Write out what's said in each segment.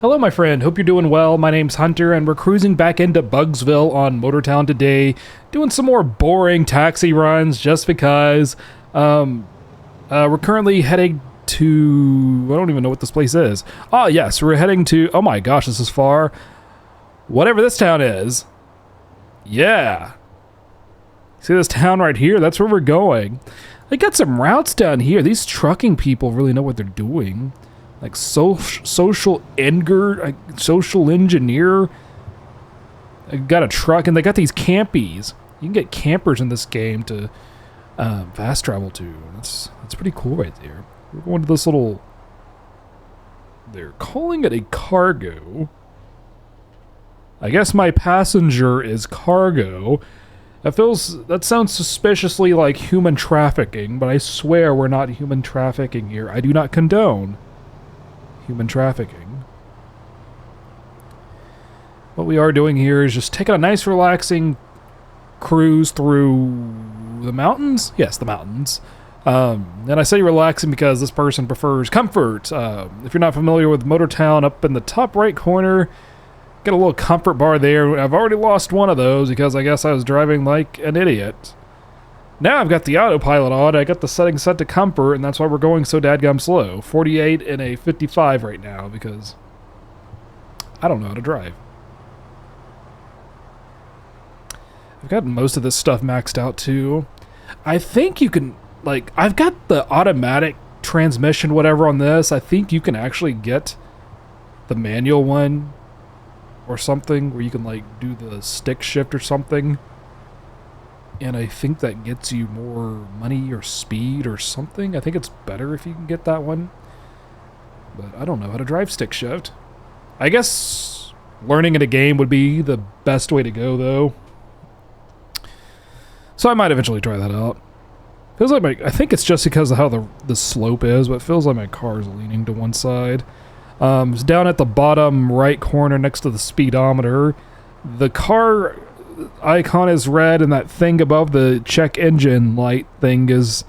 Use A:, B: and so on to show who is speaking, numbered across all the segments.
A: Hello, my friend. Hope you're doing well. My name's Hunter, and we're cruising back into Bugsville on MotorTown today, doing some more boring taxi runs just because. We're currently heading to... I don't even know what this place is. Oh, yes, we're heading to... Oh my gosh, this is far. Whatever this town is. Yeah. See this town right here? That's where we're going. They got some routes down here. These trucking people really know what they're doing. Like social engineer. I got a truck, and they got these campies. You can get campers in this game to fast travel to. That's pretty cool right there. We're going to this little... They're calling it a cargo. I guess my passenger is cargo. That sounds suspiciously like human trafficking, but I swear we're not human trafficking here. I do not condone human trafficking. What we are doing here is just taking a nice relaxing cruise through the mountains. Yes, the mountains. And I say relaxing because this person prefers comfort. If you're not familiar with MotorTown, up in the top right corner, got a little comfort bar there. I've already lost one of those because I guess I was driving like an idiot. Now I've got the autopilot on, I got the settings set to comfort, and that's why we're going so dadgum slow. 48 and a 55 right now, because I don't know how to drive. I've got most of this stuff maxed out too. I think you can, like, I've got the automatic transmission whatever on this. I think you can actually get the manual one or something where you can, like, do the stick shift or something. And I think that gets you more money or speed or something. I think it's better if you can get that one. But I don't know how to drive stick shift. I guess learning in a game would be the best way to go, though. So I might eventually try that out. Feels like I think it's just because of how the slope is, but it feels like my car is leaning to one side. It's down at the bottom right corner next to the speedometer. The car icon is red, and that thing above the check engine light thing is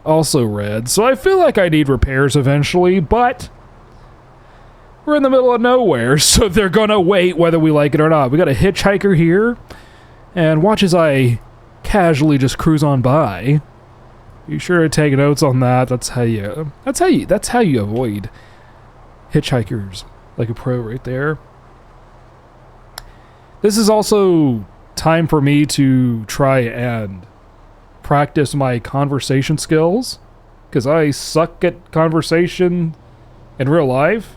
A: also red. So I feel like I need repairs eventually, but we're in the middle of nowhere, so they're gonna wait whether we like it or not. We got a hitchhiker here, and watch as I casually just cruise on by. Be sure to take notes on that. That's how you avoid hitchhikers like a pro right there. This is also time for me to try and practice my conversation skills, because I suck at conversation in real life,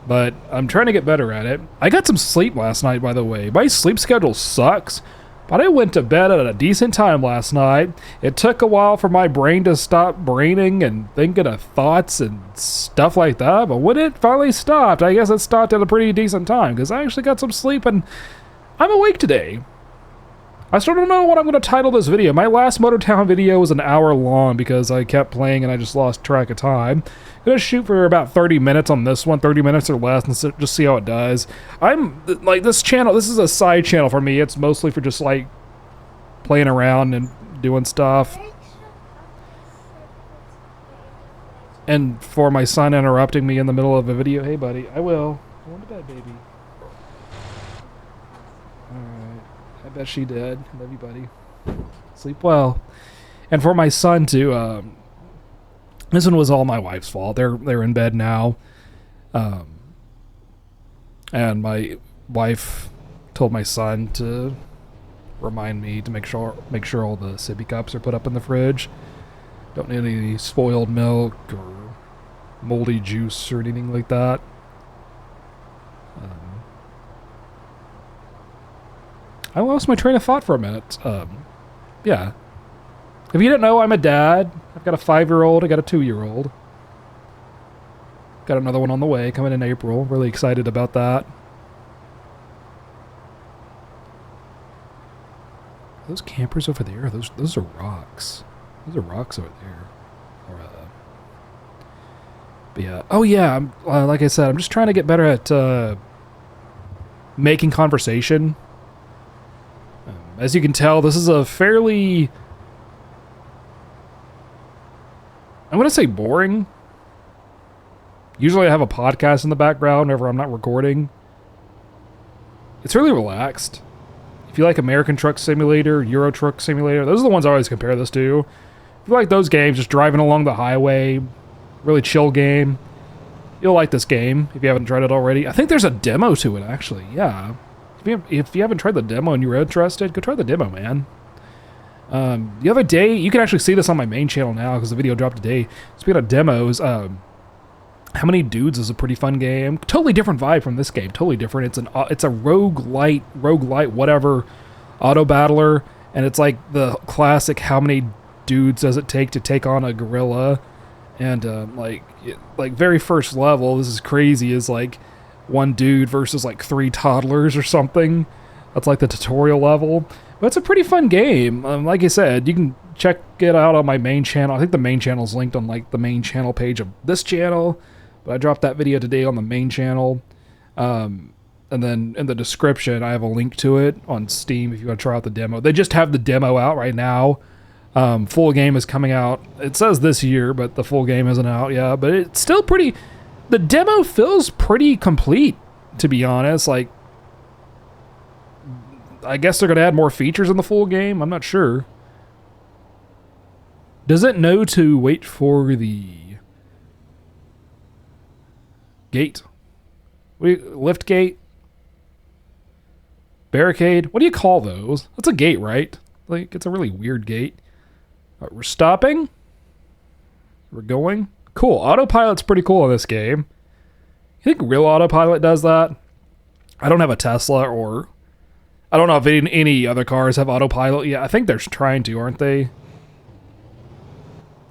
A: but I'm trying to get better at it. I got some sleep last night, by the way. My sleep schedule sucks, but I went to bed at a decent time last night. It took a while for my brain to stop braining and thinking of thoughts and stuff like that, but when it finally stopped, I guess it stopped at a pretty decent time, because I actually got some sleep and I'm awake today. I still don't know what I'm going to title this video. My last MotorTown video was an hour long because I kept playing and I just lost track of time. I'm going to shoot for about 30 minutes on this one, 30 minutes or less, and just see how it does. I'm, like, this channel, this is a side channel for me. It's mostly for just, like, playing around and doing stuff. And for my son interrupting me in the middle of a video. Hey, buddy, I will. Go to bed, baby. Alright. I bet she did. Love you, buddy. Sleep well. And for my son, too, this one was all my wife's fault. They're in bed now. And my wife told my son to remind me to make sure all the sippy cups are put up in the fridge. Don't need any spoiled milk or moldy juice or anything like that. I lost my train of thought for a minute. Yeah. If you didn't know, I'm a dad. I've got a 5-year-old. I got a 2-year-old. Got another one on the way, coming in April. Really excited about that. Are those campers over there? Those are rocks. Those are rocks over there. But yeah. Oh yeah. Like I said, I'm just trying to get better at making conversation. As you can tell, this is a fairly, I'm going to say boring Usually I have a podcast in the background whenever I'm not recording. It's really relaxed. If you like American Truck Simulator, Euro Truck Simulator, those are the ones I always compare this to. If you like those games, just driving along the highway, really chill game, you'll like this game if you haven't tried it already. I think there's a demo to it, actually. Yeah. If you haven't tried the demo and you're interested, go try the demo, man. The other day, you can actually see this on my main channel now because the video dropped today. Speaking of demos, How Many Dudes is a pretty fun game. Totally different vibe from this game. Totally different. It's a roguelite, whatever, auto battler, and it's like the classic how many dudes does it take on a gorilla, and like very first level, this is crazy, is like one dude versus like 3 toddlers or something. That's like the tutorial level. But it's a pretty fun game. Like I said, you can check it out on my main channel. I think the main channel's linked on like the main channel page of this channel. But I dropped that video today on the main channel. And then in the description, I have a link to it on Steam if you want to try out the demo. They just have the demo out right now. Full game is coming out. It says this year, but the full game isn't out yet. But it's still pretty... The demo feels pretty complete, to be honest. Like, I guess they're going to add more features in the full game. I'm not sure. Does it know to wait for the... gate? Lift gate? Barricade? What do you call those? That's a gate, right? Like, it's a really weird gate. All right, we're stopping. We're going. Cool. Autopilot's pretty cool in this game. You think real autopilot does that? I don't have a Tesla, or... I don't know if any other cars have autopilot yet. I think they're trying to, aren't they?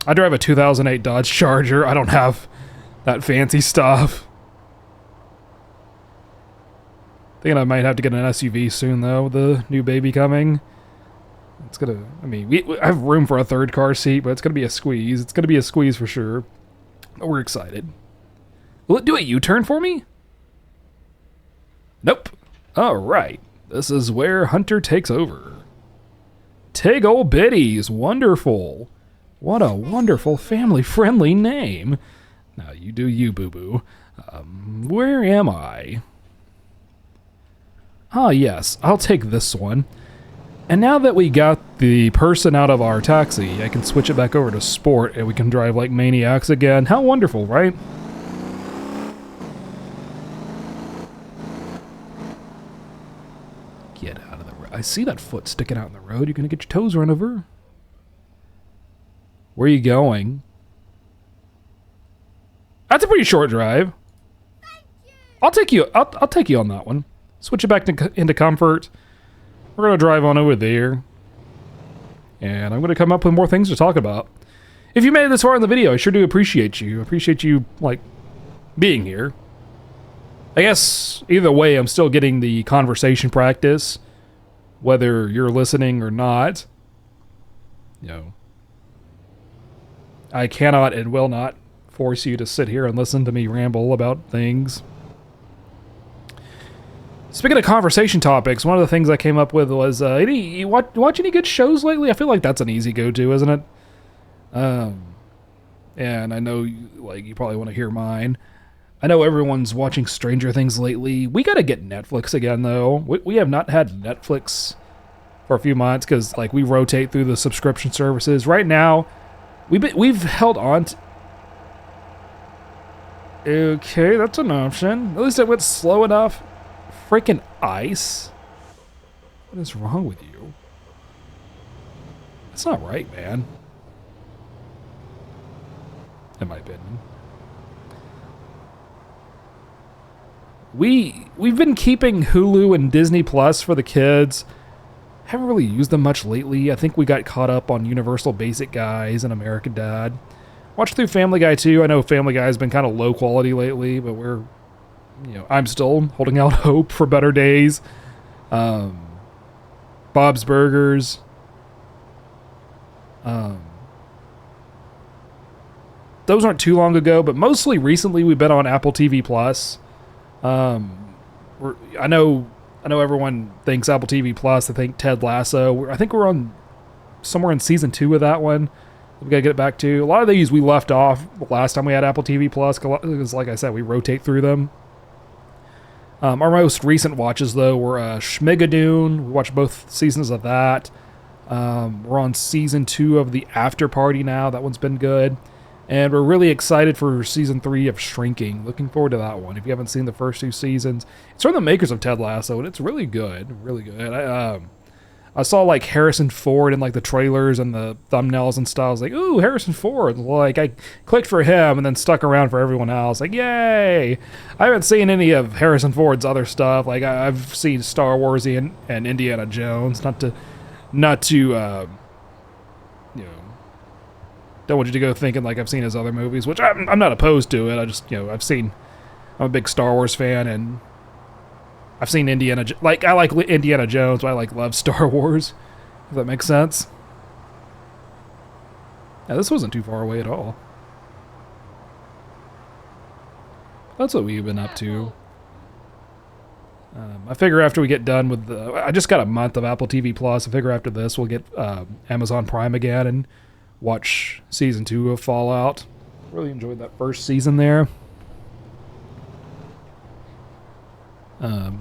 A: I drive a 2008 Dodge Charger. I don't have that fancy stuff. Thinking I might have to get an SUV soon, though, with the new baby coming. It's gonna... I mean, I have room for a 3rd car seat, but it's gonna be a squeeze. It's gonna be a squeeze for sure. But we're excited. Will it do a U-turn for me? Nope. Alright. This is where Hunter takes over. Tig Ol' Biddies. Wonderful. What a wonderful family-friendly name. Now, you do you, boo-boo. Where am I? Ah, yes. I'll take this one. And now that we got the person out of our taxi, I can switch it back over to sport and we can drive like maniacs again. How wonderful, right? Get out of the road. I see that foot sticking out in the road. You're going to get your toes run over. Where are you going? That's a pretty short drive. I'll take you on that one. Switch it back into comfort. We're going to drive on over there. And I'm going to come up with more things to talk about. If you made it this far in the video, I sure do appreciate you. I appreciate you, like, being here. I guess, either way, I'm still getting the conversation practice. Whether you're listening or not. You know. I cannot and will not force you to sit here and listen to me ramble about things. Speaking of conversation topics, one of the things I came up with was, you watch any good shows lately? I feel like that's an easy go-to, isn't it? And I know, you probably want to hear mine. I know everyone's watching Stranger Things lately. We gotta get Netflix again, though. We have not had Netflix for a few months, because, we rotate through the subscription services. Right now, we've held on to... Okay, that's an option. At least it went slow enough. Freaking ice. What is wrong with you? That's not right, man. In my opinion. We've been keeping Hulu and Disney Plus for the kids. Haven't really used them much lately. I think we got caught up on Universal Basic Guys and American Dad. Watched through Family Guy too. I know Family Guy has been kind of low quality lately, but I'm still holding out hope for better days. Bob's Burgers. Those aren't too long ago, but mostly recently we've been on Apple TV Plus. I know everyone thinks Apple TV Plus. I think Ted Lasso. I think we're on somewhere in season 2 of that one. We gotta get back to. A lot of these we left off last time we had Apple TV Plus, because like I said, we rotate through them. Our most recent watches, though, were Schmigadoon. We watched both seasons of that. We're on season 2 of The After Party now. That one's been good. And we're really excited for season 3 of Shrinking. Looking forward to that one. If you haven't seen the first 2 seasons, it's from the makers of Ted Lasso, and it's really good. Really good. I saw like Harrison Ford in like the trailers and the thumbnails and stuff. I was like, ooh, Harrison Ford. Like I clicked for him and then stuck around for everyone else. Like, yay! I haven't seen any of Harrison Ford's other stuff. Like I've seen Star Wars and Indiana Jones. Not to don't want you to go thinking like I've seen his other movies, which I'm not opposed to it. I just, I'm a big Star Wars fan, and I've seen Indiana, I like Indiana Jones, but I love Star Wars, if that makes sense. Now, this wasn't too far away at all. That's what we've been up to. I figure after we get done with I just got a month of Apple TV Plus. I figure after this we'll get Amazon Prime again and watch season 2 of Fallout. Really enjoyed that first season there.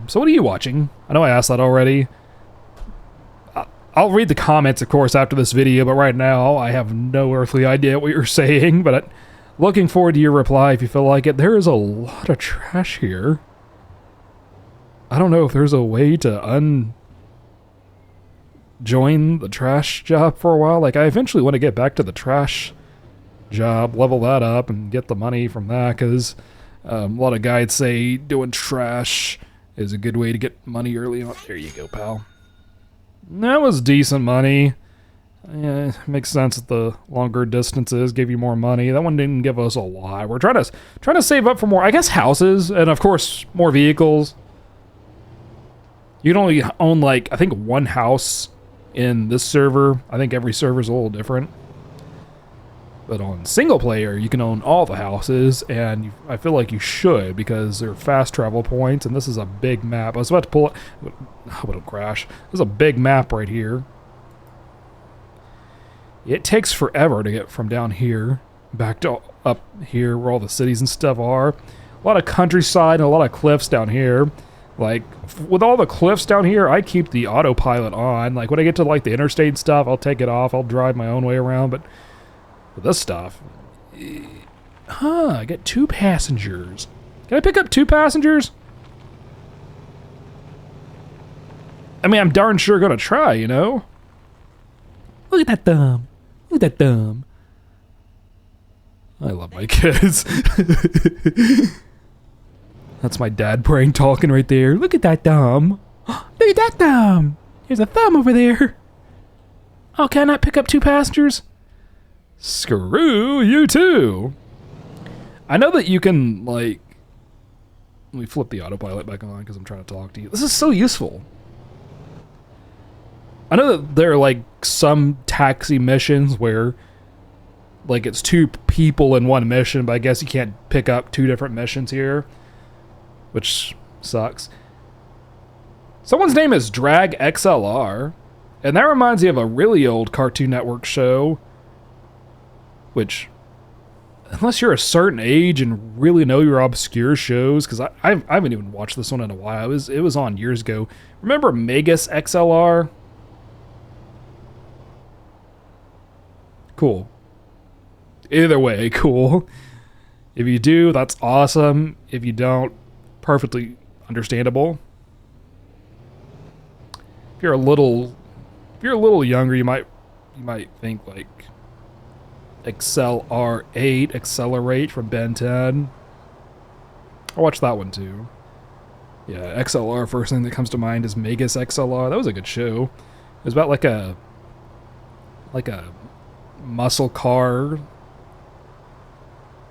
A: So what are you watching? I know I asked that already. I'll read the comments, of course, after this video, but right now I have no earthly idea what you're saying, but looking forward to your reply if you feel like it. There is a lot of trash here. I don't know if there's a way to join the trash job for a while. Like, I eventually want to get back to the trash job, level that up, and get the money from that, because a lot of guys say doing trash is a good way to get money early on. There you go, pal. That was decent money. Yeah, it makes sense that the longer distances give you more money. That one didn't give us a lot. We're trying to save up for more, I guess, houses, and of course, more vehicles. You can only own, like, I think one house in this server. I think every server's a little different. But on single player, you can own all the houses, and I feel like you should, because they're fast travel points, and this is a big map. I was about to pull it. I hope it'll crash. There's a big map right here. It takes forever to get from down here back to up here where all the cities and stuff are. A lot of countryside and a lot of cliffs down here. Like, with all the cliffs down here, I keep the autopilot on. Like, when I get to, like, the interstate stuff, I'll take it off. I'll drive my own way around, but with this stuff... I got 2 passengers. Can I pick up 2 passengers? I mean, I'm darn sure gonna try, you know? Look at that thumb. Look at that thumb. I love my kids. That's my dad brain talking right there. Look at that thumb. Look at that thumb. There's a thumb over there. Oh, can I not pick up 2 passengers? Screw you too. I know that you can, like... Let me flip the autopilot back on because I'm trying to talk to you. This is so useful. I know that there are, like, some taxi missions where, like, it's 2 people in one mission, but I guess you can't pick up 2 different missions here, which sucks. Someone's name is Drag XLR, and that reminds me of a really old Cartoon Network show, which, unless you're a certain age and really know your obscure shows, because I haven't even watched this one in a while. It was on years ago. Remember Megas XLR? Cool. Either way, cool. If you do, that's awesome. If you don't, perfectly understandable. If you're a little younger, you might think like XLR8, Accelerate from Ben 10. I watched that one too. Yeah, XLR, first thing that comes to mind is Megas XLR. That was a good show. It was about like a muscle car.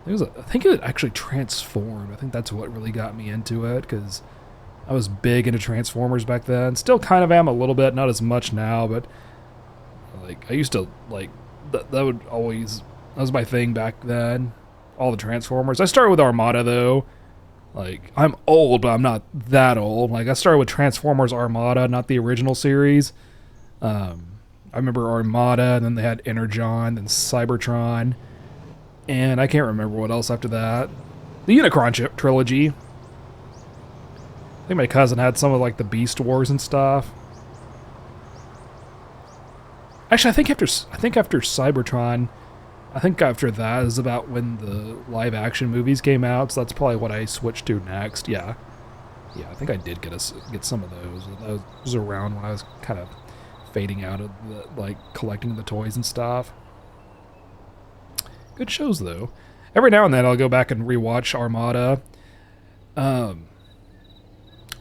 A: I think it actually transformed. I think that's what really got me into it, because I was big into Transformers back then. Still kind of am a little bit, not as much now, but like I used to like that was my thing back then. All the Transformers. I started with Armada though. Like, I'm old, but I'm not that old. Like, I started with Transformers Armada, not the original series. I remember Armada, and then they had Energon, then Cybertron, and I can't remember what else after that. The Unicron trilogy. I think my cousin had some of like the Beast Wars and stuff. Actually, I think after Cybertron, I think after that is about when the live action movies came out. So that's probably what I switched to next. Yeah, I think I did get some of those. That was around when I was kind of fading out of the, like, collecting the toys and stuff. Good shows though. Every now and then I'll go back and rewatch Armada. I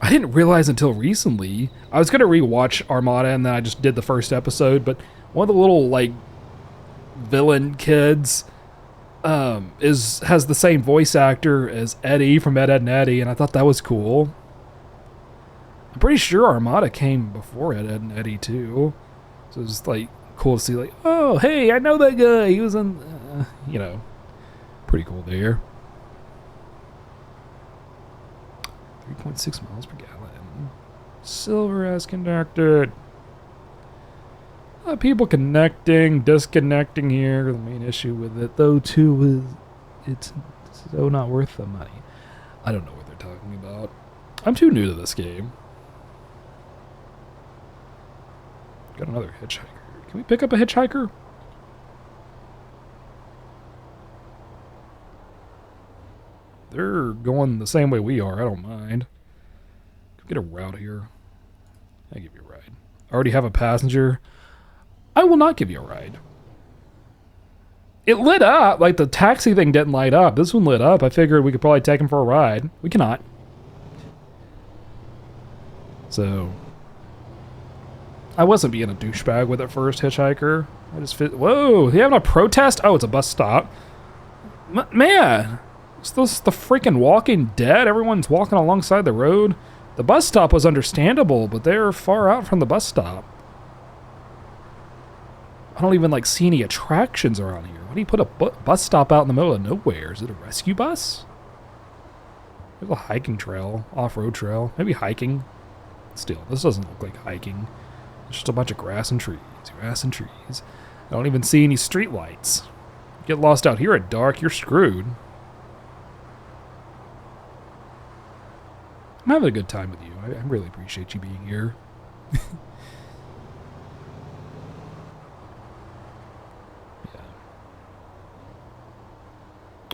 A: didn't realize until recently. I was gonna rewatch Armada and then I just did the first episode, but one of the little like villain kids has the same voice actor as Eddie from Ed, Edd n Eddy, and I thought that was cool. I'm pretty sure Armada came before Ed, Edd n Eddy too, so it was like cool to see, like, oh hey, I know that guy. He was in, you know, pretty cool there. 3.6 miles per gallon. Silver as conductor. People connecting, disconnecting here. The main issue with it, though, too, is it's so not worth the money. I don't know what they're talking about. I'm too new to this game. Got another hitchhiker. Can we pick up a hitchhiker? They're going the same way we are. I don't mind. Get a route here. I give you a ride. I already have a passenger. I will not give you a ride. It lit up. Like, the taxi thing didn't light up. This one lit up. I figured we could probably take him for a ride. We cannot. So, I wasn't being a douchebag with it first, hitchhiker. I just fit. Whoa, you having a protest? Oh, it's a bus stop. Man, is this the freaking Walking Dead? Everyone's walking alongside the road. The bus stop was understandable, but they're far out from the bus stop. I don't even like see any attractions around here. Why do you put a bus stop out in the middle of nowhere? Is it a rescue bus? There's a hiking trail, off-road trail, maybe hiking. Still, this doesn't look like hiking. It's just a bunch of grass and trees. Grass and trees. I don't even see any street lights. Get lost out here at dark, you're screwed. I'm having a good time with you. I really appreciate you being here.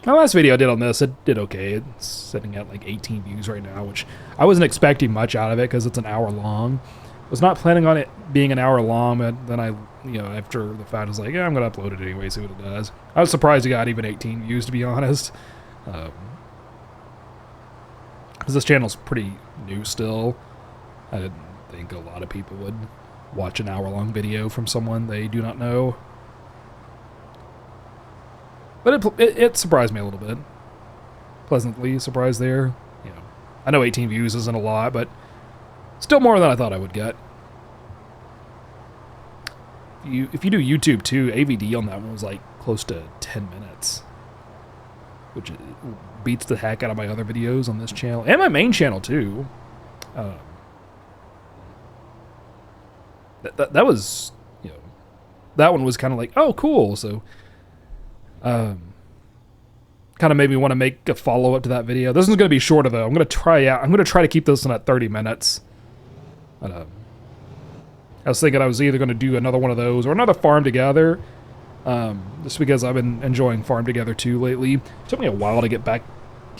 A: My last video I did on this, it did okay. It's sitting at like 18 views right now, which I wasn't expecting much out of it because it's an hour long. Was not planning on it being an hour long, but then I, you know, after the fact, I was like, yeah, I'm going to upload it anyway, see what it does. I was surprised it got even 18 views, to be honest. Because this channel's pretty new still. I didn't think a lot of people would watch an hour-long video from someone they do not know. But it surprised me a little bit. Pleasantly surprised there. You know, I know 18 views isn't a lot, but still more than I thought I would get. If you do YouTube too, AVD on that one was like close to 10 minutes. Which beats the heck out of my other videos on this channel. And my main channel too. That was, you know, that one was kind of like, oh cool, so kind of made me want to make a follow-up to that video. This one's going to be shorter though. I'm going to try to keep this one at 30 minutes. But, I was thinking I was either going to do another one of those or another Farm Together. Just because I've been enjoying Farm Together 2 lately. It took me a while to get back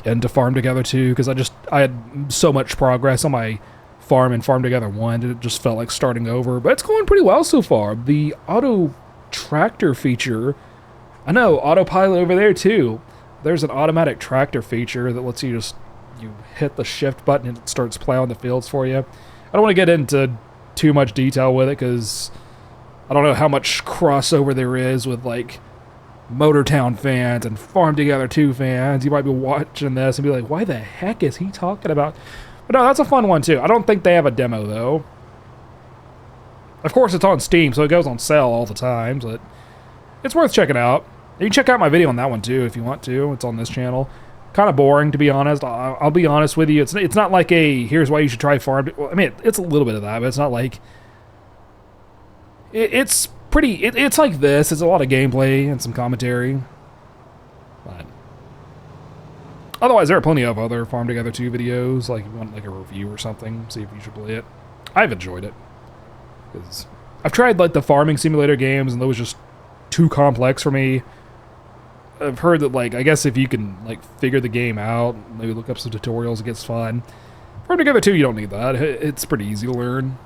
A: into Farm Together 2 because I had so much progress on my farm in Farm Together 1. It just felt like starting over. But it's going pretty well so far. The auto tractor feature, I know, autopilot over there too. There's an automatic tractor feature that lets you hit the shift button and it starts plowing the fields for you. I don't want to get into too much detail with it because I don't know how much crossover there is with like MotorTown fans and Farm Together 2 fans. You might be watching this and be like, why the heck is he talking about? But no, that's a fun one too. I don't think they have a demo though. Of course it's on Steam, so it goes on sale all the time, but it's worth checking out. You can check out my video on that one too if you want to. It's on this channel. Kind of boring, to be honest. I'll be honest with you. It's not like a, here's why you should try Farm. Well, I mean, it's a little bit of that, but it's not like, It's pretty. It's like this. It's a lot of gameplay and some commentary. But otherwise, there are plenty of other Farm Together 2 videos. Like if you want like a review or something, see if you should play it. I've enjoyed it because I've tried like the farming simulator games, and those just too complex for me. I've heard that like I guess if you can like figure the game out, maybe look up some tutorials, it gets fun. Farm Together 2, you don't need that. It's pretty easy to learn.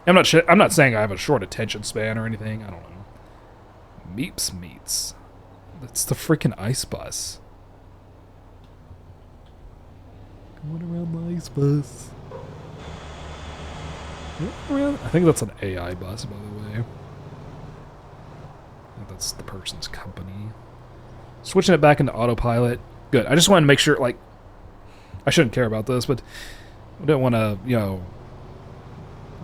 A: I'm not saying I have a short attention span or anything. I don't know. Meeps meets. That's the freaking ice bus. Going around the ice bus. I think that's an AI bus, by the way. I think that's the person's company. Switching it back into autopilot. Good. I just wanted to make sure, like, I shouldn't care about this, but I don't want to, you know,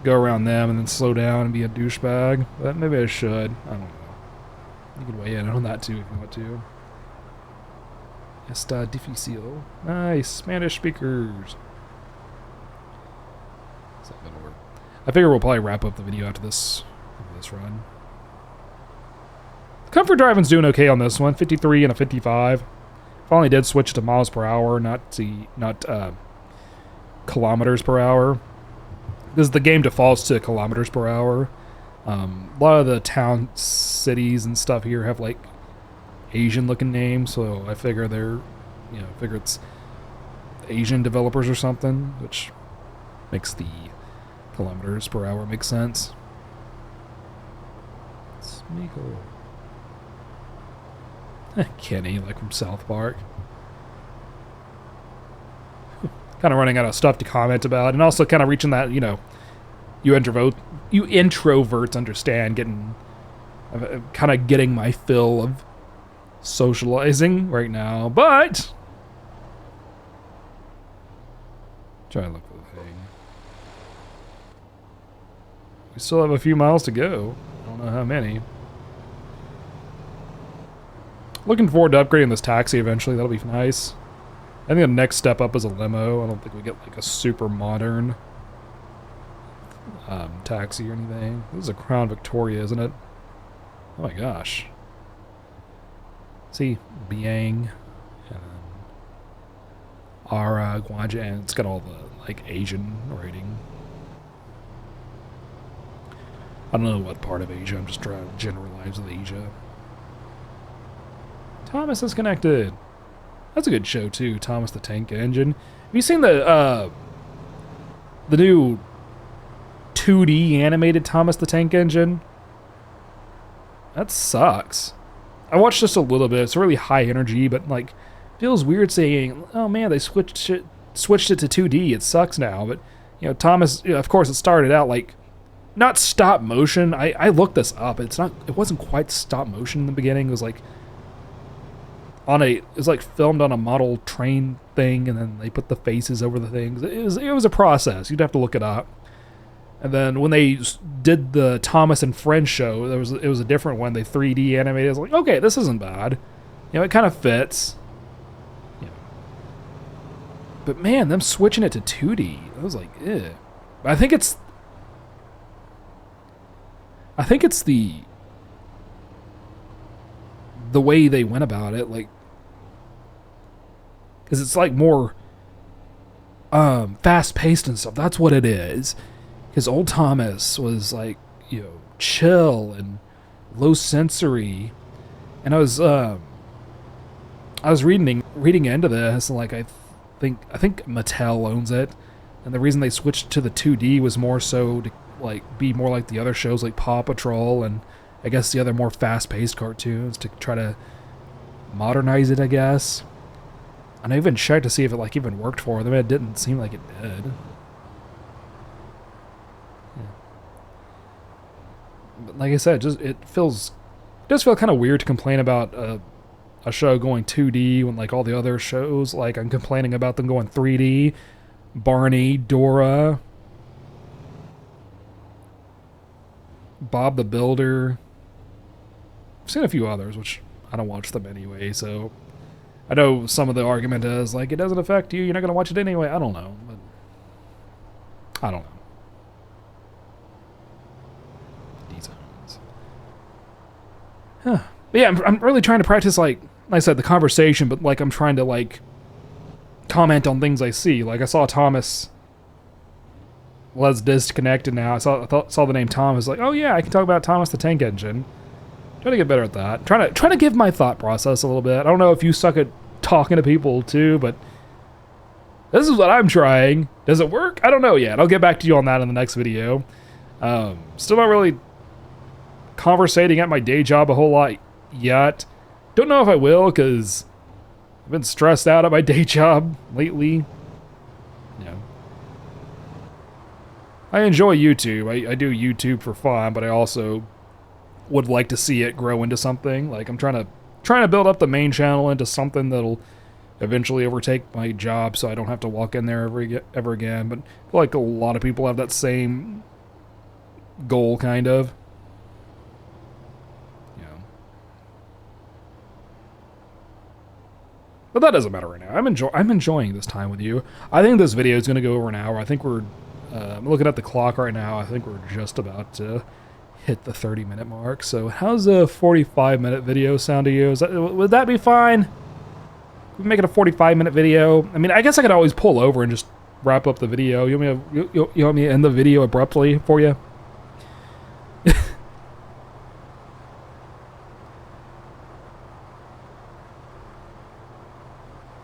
A: go around them and then slow down and be a douchebag. But maybe I should. I don't know. You can weigh in on that too if you want to. Está difícil. Nice. Spanish speakers. It's not gonna work. I figure we'll probably wrap up the video after this run. Comfort driving's doing okay on this one. 53 and a 55. Finally did switch to miles per hour, not kilometers per hour. Because the game defaults to kilometers per hour. A lot of the town, cities, and stuff here have like Asian-looking names, so I figure figure it's Asian developers or something, which makes the kilometers per hour make sense. Smeagol. Kenny, like from South Park. Kind of running out of stuff to comment about, and also kind of reaching that, you know, you introverts understand, kind of getting my fill of socializing right now, but try to look for the thing. We still have a few miles to go. I don't know how many. Looking forward to upgrading this taxi eventually. That'll be nice. I think the next step up is a limo. I don't think we get like a super modern taxi or anything. This is a Crown Victoria, isn't it? Oh my gosh. See, Biang, and Ara, Guaja, and it's got all the like Asian writing. I don't know what part of Asia. I'm just trying to generalize with Asia. Thomas is connected. That's a good show too, Thomas the Tank Engine. Have you seen the new 2D animated Thomas the Tank Engine? That sucks. I watched just a little bit. It's really high energy, but like feels weird saying, "Oh man, they switched it to 2D. It sucks now." But you know, Thomas, you know, of course, it started out like not stop motion. I looked this up. It wasn't quite stop motion in the beginning. It was like it was like filmed on a model train thing, and then they put the faces over the things. It was a process. You'd have to look it up. And then when they did the Thomas and Friends show, it was a different one. They 3D animated. I was like, okay, this isn't bad. You know, it kind of fits. Yeah. But man, them switching it to 2D, I was like, eh. I think it's the way they went about it, like, because it's like more fast-paced and stuff. That's what it is. Because old Thomas was like, you know, chill and low sensory, and I was reading into this, and like I think Mattel owns it, and the reason they switched to the 2D was more so to like be more like the other shows like Paw Patrol and I guess the other more fast-paced cartoons, to try to modernize it, I guess. And I even checked to see if it like even worked for them. It didn't seem like it did. But like I said, it does feel kind of weird to complain about a show going 2D when like all the other shows, like I'm complaining about them going 3D. Barney, Dora, Bob the Builder. I've seen a few others, which I don't watch them anyway, so I know some of the argument is like it doesn't affect you, you're not going to watch it anyway. I don't know, but I don't know. But yeah, I'm really trying to practice, like I said, the conversation, but like I'm trying to like comment on things I see. Like I saw Thomas was disconnected now. I saw the name Thomas. Like, oh yeah, I can talk about Thomas the Tank Engine. Trying to get better at that. Trying to give my thought process a little bit. I don't know if you suck at talking to people too, but this is what I'm trying. Does it work? I don't know yet. I'll get back to you on that in the next video. Still not really conversating at my day job a whole lot yet. Don't know if I will, because I've been stressed out at my day job lately. I enjoy YouTube. I do YouTube for fun, but I also would like to see it grow into something. Like I'm trying to build up the main channel into something that'll eventually overtake my job, so I don't have to walk in there ever again. But I feel like a lot of people have that same goal, kind of. But that doesn't matter right now. I'm enjoying this time with you. I think this video is going to go over an hour. I think we're I'm looking at the clock right now. I think we're just about to hit the 30-minute mark. So how's a 45-minute video sound to you? Would that be fine? We make it a 45-minute video. I mean, I guess I could always pull over and just wrap up the video. You want me to end the video abruptly for you?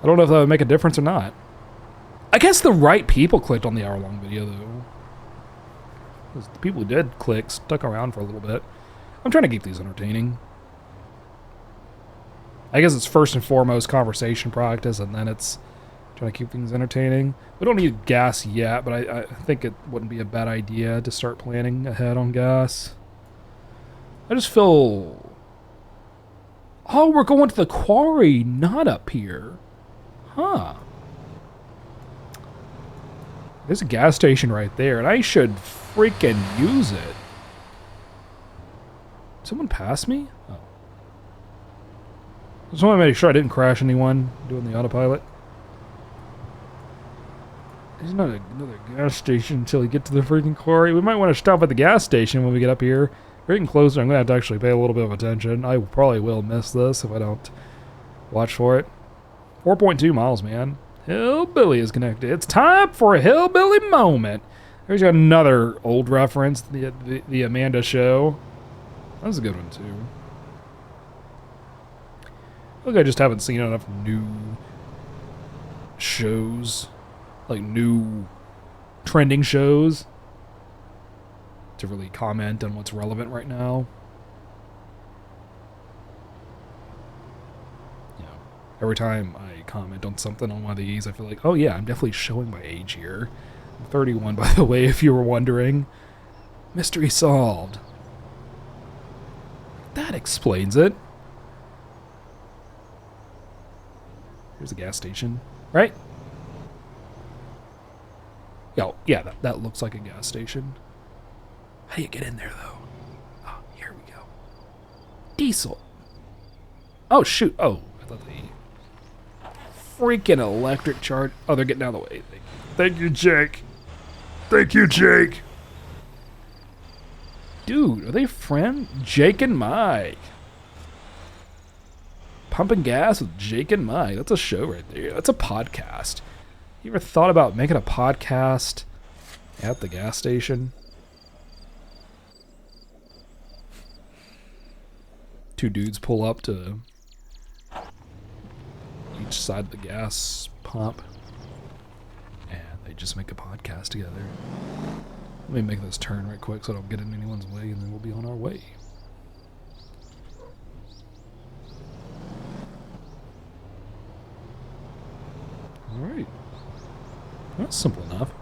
A: I don't know if that would make a difference or not. I guess the right people clicked on the hour-long video, though. Because the people who did click stuck around for a little bit. I'm trying to keep these entertaining. I guess it's first and foremost conversation practice, and then it's trying to keep things entertaining. We don't need gas yet, but I think it wouldn't be a bad idea to start planning ahead on gas. I just feel... Oh, we're going to the quarry, not up here. Huh. There's a gas station right there, and I should freaking use it. Someone passed me? Oh. Just want to make sure I didn't crash anyone doing the autopilot. There's not another gas station until we get to the freaking quarry. We might want to stop at the gas station when we get up here. We're getting closer. I'm going to have to actually pay a little bit of attention. I probably will miss this if I don't watch for it. 4.2 miles, man. Hillbilly is connected. It's time for a hillbilly moment. There's another old reference, the Amanda Show. That was a good one, too. I think I just haven't seen enough new shows, like new trending shows, to really comment on what's relevant right now. Every time I comment on something on one of these, I feel like, oh yeah, I'm definitely showing my age here. I'm 31, by the way, if you were wondering. Mystery solved. That explains it. Here's a gas station, right? Yo, yeah, that looks like a gas station. How do you get in there, though? Oh, here we go. Diesel. Oh, shoot. Oh, I thought they... Freaking electric charge. Oh, they're getting out of the way. Thank you, Jake. Thank you, Jake. Dude, are they friends? Jake and Mike. Pumping gas with Jake and Mike. That's a show right there. That's a podcast. You ever thought about making a podcast at the gas station? Two dudes pull up to each side of the gas pump, and they just make a podcast together. Let me make this turn right quick so I don't get in anyone's way, and then we'll be on our way. Alright. That's simple enough.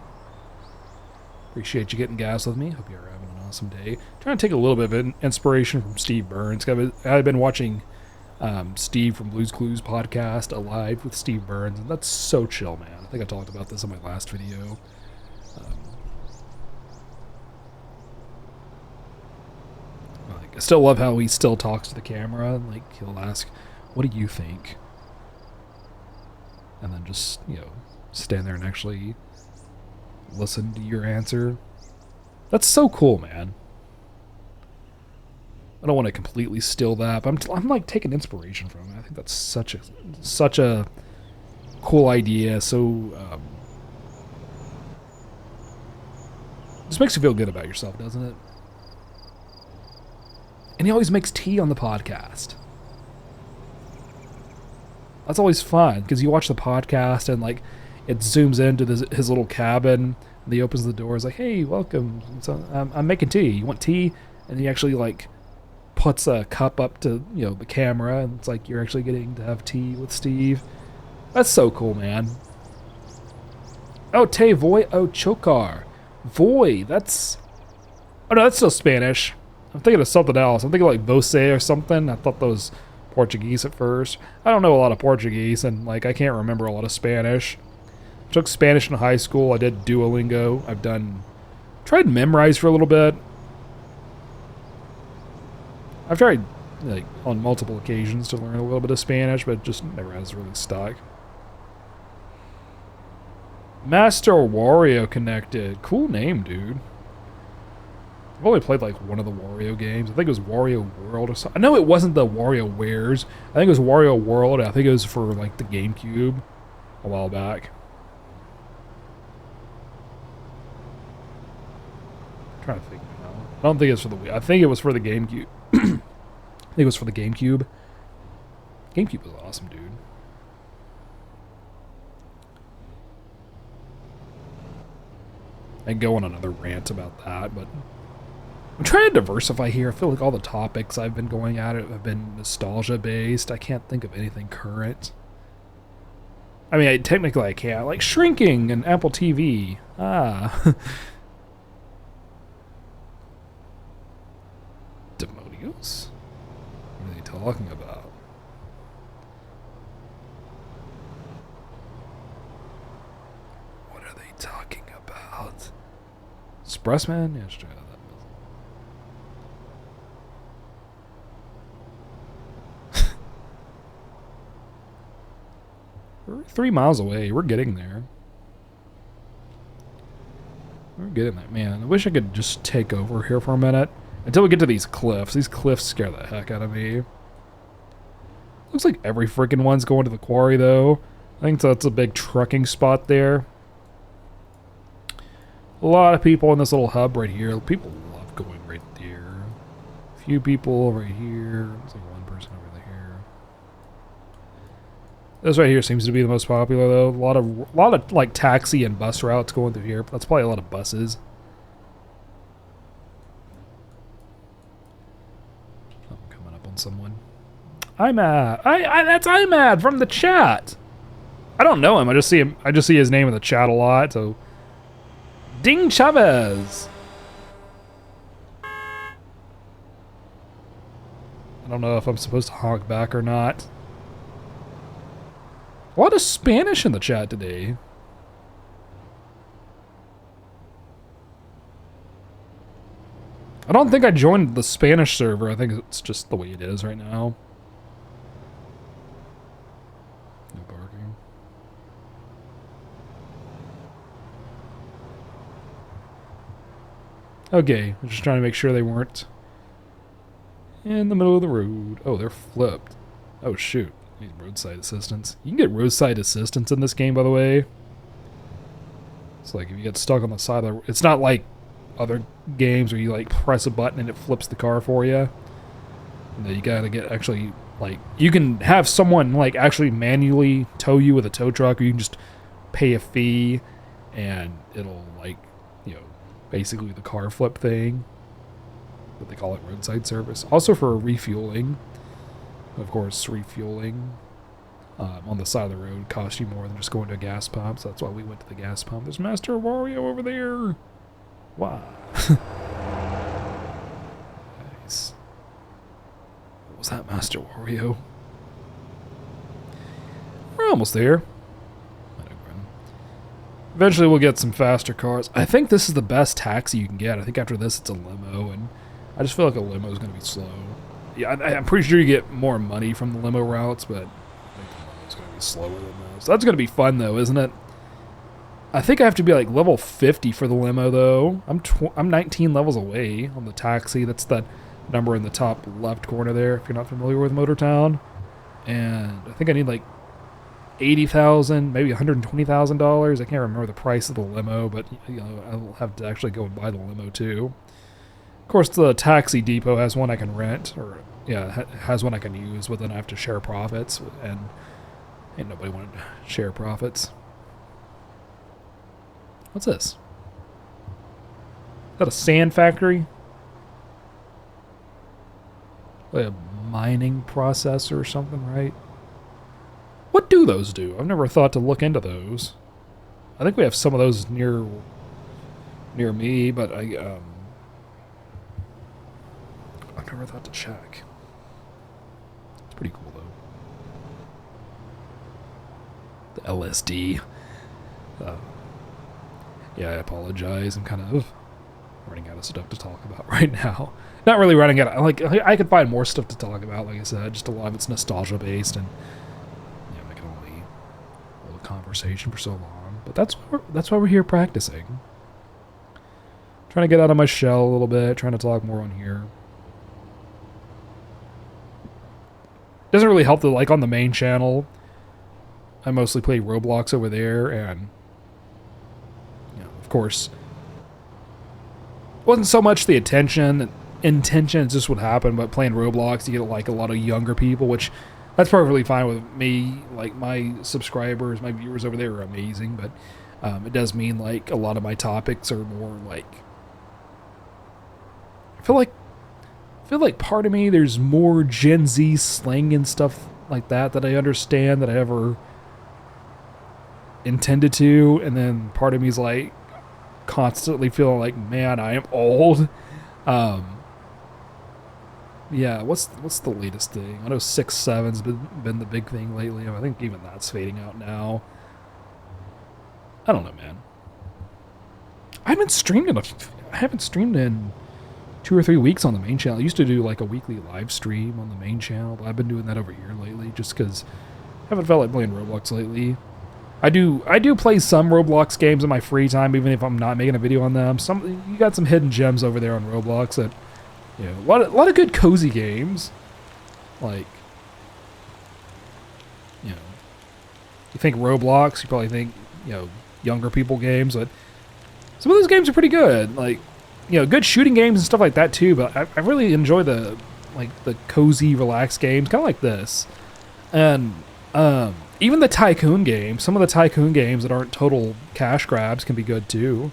A: Appreciate you getting gas with me. Hope you're having an awesome day. Trying to take a little bit of inspiration from Steve Burns. I've been watching Steve from Blue's Clues podcast, Alive with Steve Burns, and that's so chill, man. I think I talked about this in my last video. I still love how he still talks to the camera. Like, he'll ask, what do you think? And then just, stand there and actually listen to your answer. That's so cool, man. I don't want to completely steal that, but I'm like taking inspiration from it. I think that's such a cool idea. So just makes you feel good about yourself, doesn't it? And he always makes tea on the podcast. That's always fun because you watch the podcast and like it zooms into his little cabin and he opens the door. He's like, "Hey, welcome. So I'm making tea. You want tea?" And he actually like puts a cup up to the camera and it's like you're actually getting to have tea with Steve. That's so cool, man. Oh, te voy o chocar. Voy. That's no, that's still Spanish. I'm thinking of something else. I'm thinking like você or something. I thought that was Portuguese at first. I don't know a lot of Portuguese and like I can't remember a lot of Spanish. I took Spanish in high school. I did Duolingo. Tried Memrise for a little bit. I've tried like on multiple occasions to learn a little bit of Spanish, but it just never has really stuck. Master Wario connected. Cool name, dude. I've only played like one of the Wario games. I think it was Wario World or something. I know it wasn't the WarioWares. I think it was Wario World. I think it was for like the GameCube a while back. I'm trying to think now. I don't think it's for the Wii. I think it was for the GameCube. I think it was for the GameCube. GameCube was awesome, dude. I can go on another rant about that, but I'm trying to diversify here. I feel like all the topics I've been going at it have been nostalgia-based. I can't think of anything current. I mean, technically I can. Like shrinking and Apple TV. Ah. Demonios? What are they talking about? What are they talking about? Expressman? Yeah, let's try that. 3 miles away. We're getting there. We're getting there. Man, I wish I could just take over here for a minute. Until we get to these cliffs. These cliffs scare the heck out of me. Looks like every freaking one's going to the quarry, though. I think that's a big trucking spot there. A lot of people in this little hub right here. People love going right there. A few people right here. There's like one person over there. This right here seems to be the most popular, though. A lot of like taxi and bus routes going through here. That's probably a lot of buses. Oh, I'm coming up on someone. IMAD. That's IMAD from the chat. I don't know him. I just see him. I just see his name in the chat a lot. So, Ding Chavez. I don't know if I'm supposed to honk back or not. A lot of Spanish in the chat today. I don't think I joined the Spanish server. I think it's just the way it is right now. No barking. Okay, I'm just trying to make sure they weren't in the middle of the road. Oh, they're flipped. Oh, shoot. Need roadside assistance. You can get roadside assistance in this game, by the way. It's like if you get stuck on the side of the... It's not like other games where you like press a button and it flips the car for you. No, you gotta get actually... Like, you can have someone like actually manually tow you with a tow truck, or you can just pay a fee and it'll like, you know, basically the car flip thing. But they call it roadside service. Also for refueling. Of course, refueling on the side of the road costs you more than just going to a gas pump, so that's why we went to the gas pump. There's Master Wario over there. Wow. Nice. What was that, Master Wario? We're almost there. Eventually we'll get some faster cars. I think this is the best taxi you can get. I think after this it's a limo, and I just feel like a limo is going to be slow. Yeah, I'm pretty sure you get more money from the limo routes, but I think the limo's going to be slower than those. So that's going to be fun, though, isn't it? I think I have to be like level 50 for the limo, though. I'm 19 levels away on the taxi. That's that number in the top left corner there, if you're not familiar with MotorTown. And I think I need like $80,000, maybe $120,000. I can't remember the price of the limo, but I'll have to actually go and buy the limo too. Of course, the taxi depot has one I can rent, or has one I can use, but then I have to share profits, and ain't nobody wanted to share profits. What's this? Is that a sand factory? Like a mining processor or something, right? What do those do? I've never thought to look into those. I think we have some of those near me, but I've never thought to check. It's pretty cool though. The LSD. Yeah, I apologize. I'm kind of running out of stuff to talk about right now. Not really running out. I could find more stuff to talk about. Like I said, just a lot of it's nostalgia based, and I can only hold a conversation for so long. But that's why we're here practicing. Trying to get out of my shell a little bit. Trying to talk more on here. Doesn't really help that, like, on the main channel, I mostly play Roblox over there, and of course, wasn't so much the intention it's just what happened, but playing Roblox, you get like a lot of younger people, which that's perfectly fine with me. Like, my subscribers, my viewers over there are amazing, but it does mean like a lot of my topics are more like, I feel like part of me, there's more Gen Z slang and stuff like that I understand that I ever intended to, and then part of me is like constantly feeling like, man, I am old. Yeah, what's the latest thing? I know 6.7's been the big thing lately. I think even that's fading out now. I don't know, man. I haven't streamed in 2 or 3 weeks on the main channel. I used to do like a weekly live stream on the main channel, but I've been doing that over here lately just because I haven't felt like playing Roblox lately. I do play some Roblox games in my free time, even if I'm not making a video on them. You got some hidden gems over there on Roblox that, a lot of good cozy games. Like, you think Roblox, you probably think, younger people games, but some of those games are pretty good. Like, good shooting games and stuff like that too, but I really enjoy the cozy, relaxed games, kind of like this. And, even the tycoon games, some of the tycoon games that aren't total cash grabs can be good too.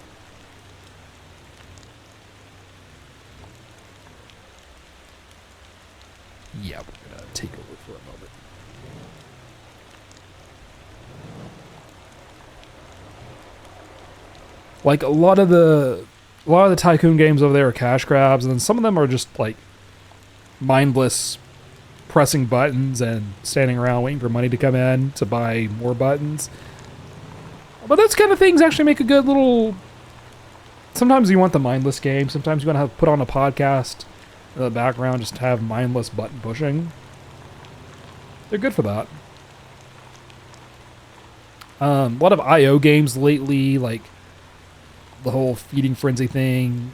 A: Yeah, we're gonna take over for a moment. Like, a lot of the tycoon games over there are cash grabs, and then some of them are just like mindless pressing buttons and standing around waiting for money to come in to buy more buttons. But those kind of things actually make a good little... Sometimes you want the mindless game. Sometimes you want to put on a podcast in the background just to have mindless button pushing. They're good for that. A lot of IO games lately, like the whole feeding frenzy thing.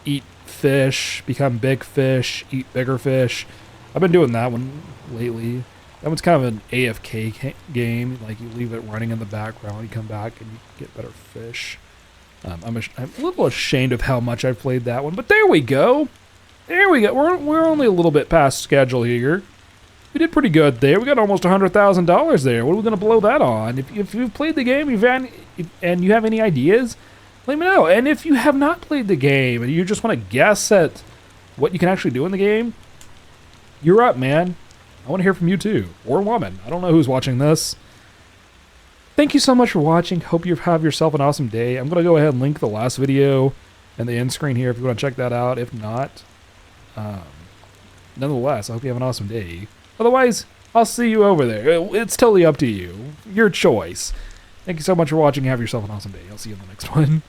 A: Eat fish, become big fish, eat bigger fish. I've been doing that one lately. That one's kind of an AFK game. Like, you leave it running in the background, you come back and you get better fish. I'm a little ashamed of how much I've played that one, but there we go. There we go. We're only a little bit past schedule here. We did pretty good there. We got almost $100,000 there. What are we going to blow that on? If you've played the game, and you have any ideas, let me know. And if you have not played the game and you just want to guess at what you can actually do in the game, you're up, man. I want to hear from you too. Or woman. I don't know who's watching this. Thank you so much for watching. Hope you have yourself an awesome day. I'm going to go ahead and link the last video in the end screen here if you want to check that out. If not, nonetheless, I hope you have an awesome day. Otherwise, I'll see you over there. It's totally up to you. Your choice. Thank you so much for watching. Have yourself an awesome day. I'll see you in the next one.